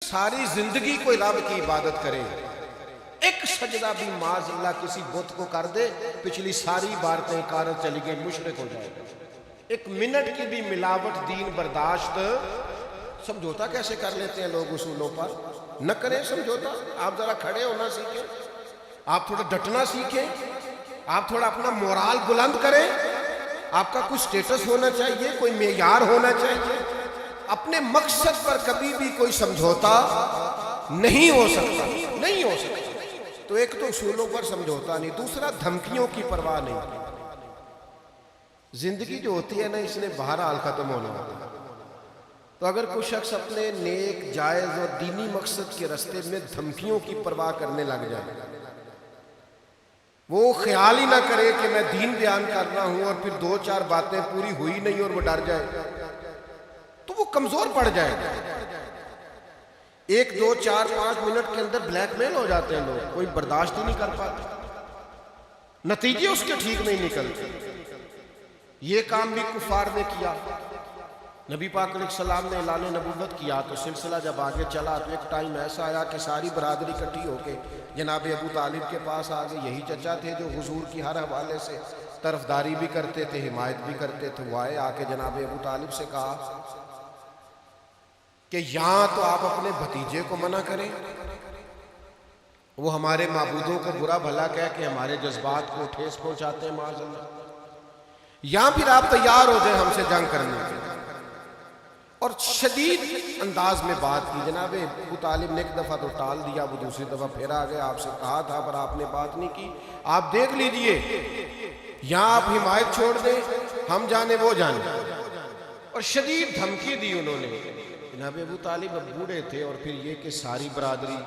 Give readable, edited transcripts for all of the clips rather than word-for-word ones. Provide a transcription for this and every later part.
ساری زندگی کوئی رب کی عبادت کرے، ایک سجدہ بھی معاذ اللہ کسی بت کو کر دے، پچھلی ساری عبادتیں کارت چلی گئی، مشرک ہو جائے گا۔ ایک منٹ کی بھی ملاوٹ دین برداشت۔ سمجھوتا کیسے کر لیتے ہیں لوگ اصولوں پر؟ نہ کریں سمجھوتا۔ آپ ذرا کھڑے ہونا سیکھیں، آپ تھوڑا ڈٹنا سیکھیں، آپ تھوڑا اپنا مورال بلند کریں۔ آپ کا کوئی سٹیٹس ہونا چاہیے، کوئی معیار ہونا چاہیے۔ اپنے مقصد پر کبھی بھی کوئی سمجھوتا نہیں ہو سکتا، نہیں ہو سکتا۔ تو ایک تو اصولوں پر سمجھوتا نہیں، دوسرا دھمکیوں کی پرواہ نہیں۔ زندگی جو ہوتی ہے نا، اس نے بہرحال ختم ہونا ہوتا ہے۔ تو اگر کوئی شخص اپنے نیک، جائز اور دینی مقصد کے راستے میں دھمکیوں کی پرواہ کرنے لگ جائے، وہ خیال ہی نہ کرے کہ میں دین بیان کر رہا ہوں اور پھر دو چار باتیں پوری ہوئی نہیں اور وہ ڈر جائے، تو وہ کمزور پڑ جائے گا۔ ایک دو چار پانچ منٹ کے اندر بلیک میل ہو جاتے ہیں لوگ، کوئی برداشت ہی نہیں کر پاتے، نتیجے اس کے ٹھیک نہیں نکلتے۔ یہ کام بھی کفار نے کیا۔ نبی پاک علیہ السلام نے اعلان نبوت کیا تو سلسلہ جب آگے چلا تو ایک ٹائم ایسا آیا کہ ساری برادری اکٹھی ہو کے جناب ابو طالب کے پاس آ گئے۔ یہی چچا تھے جو حضور کی ہر حوالے سے طرفداری بھی کرتے تھے، حمایت بھی کرتے تھے۔ وہ آئے، آ کے جناب ابو طالب سے کہا کہ یہاں تو آپ اپنے بھتیجے کو منع کریں، وہ ہمارے معبودوں کو برا بھلا کہہ کے ہمارے جذبات کو ٹھیس پہنچاتے ہیں معاذ اللہ، یہاں پھر آپ تیار ہو جائیں ہم سے جنگ کرنے کے۔ اور شدید انداز میں بات کی۔ جناب ابو طالب نے ایک دفعہ تو ٹال دیا، وہ دوسری دفعہ پھر آ گئے، آپ سے کہا تھا پر آپ نے بات نہیں کی، آپ دیکھ لیجئے یہاں آپ حمایت چھوڑ دیں، ہم جانے وہ جانے۔ اور شدید دھمکی دی انہوں نے۔ جناب ابو طالب اب بوڑھے تھے، اور پھر یہ کہ ساری برادری،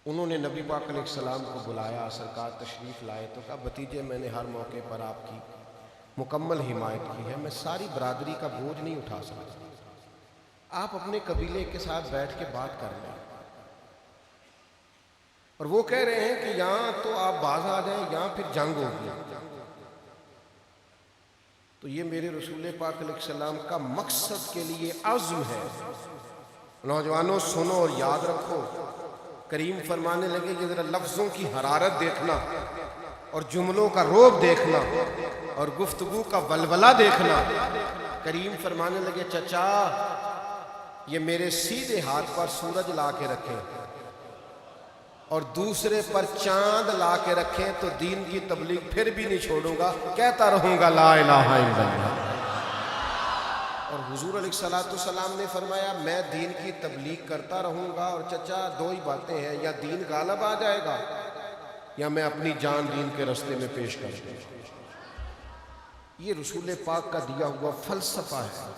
انہوں نے نبی پاک علیہ السلام کو بلایا، سرکار تشریف لائے تو کہا بھتیجے میں نے ہر موقع پر آپ کی مکمل حمایت کی ہے، میں ساری برادری کا بوجھ نہیں اٹھا سکتا، آپ اپنے قبیلے کے ساتھ بیٹھ کے بات کر لیں۔ اور وہ کہہ رہے ہیں کہ یہاں تو آپ باز آ جائیں، یہاں پھر جنگ ہوگی۔ تو یہ میرے رسول پاک علیہ السلام کا مقصد کے لیے عزم ہے۔ نوجوانوں سنو اور یاد رکھو، کریم فرمانے لگے کہ ذرا لفظوں کی حرارت دیکھنا اور جملوں کا روب دیکھنا اور گفتگو کا ولولہ دیکھنا۔ کریم فرمانے لگے چچا یہ میرے سیدھے ہاتھ پر سورج لا کے رکھیں اور دوسرے پر چاند لا کے رکھیں تو دین کی تبلیغ پھر بھی نہیں چھوڑوں گا، کہتا رہوں گا لا الہ الا اللہ۔ اور حضور علیہ السلام نے فرمایا میں دین کی تبلیغ کرتا رہوں گا، اور چچا دو ہی باتیں ہیں، یا دین غالب آ جائے گا یا میں اپنی جان دین کے راستے میں پیش کر دوں۔ یہ رسول پاک کا دیا ہوا فلسفہ ہے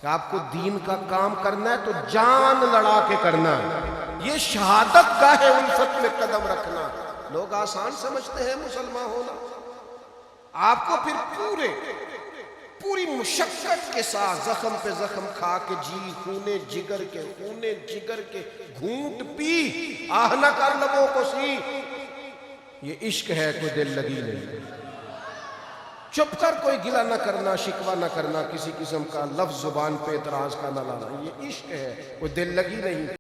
کہ آپ کو دین کا کام کرنا ہے تو جان لڑا کے کرنا ہے۔ یہ شہادت گاہ الفت میں قدم رکھنا۔ لوگ آسان سمجھتے ہیں مسلمان ہونا، آپ کو پھر پوری مشقت کے ساتھ زخم پہ زخم کھا کے جی خونے جگر کے گھونٹ پی آہ نہ کر لبوں کو سی، یہ عشق ہے، کوئی دل لگی نہیں۔ چپ کر کوئی گلہ نہ کرنا، شکوہ نہ کرنا، کسی قسم کا لفظ زبان پہ اعتراض کا نہ لانا، یہ عشق ہے، کوئی دل لگی نہیں۔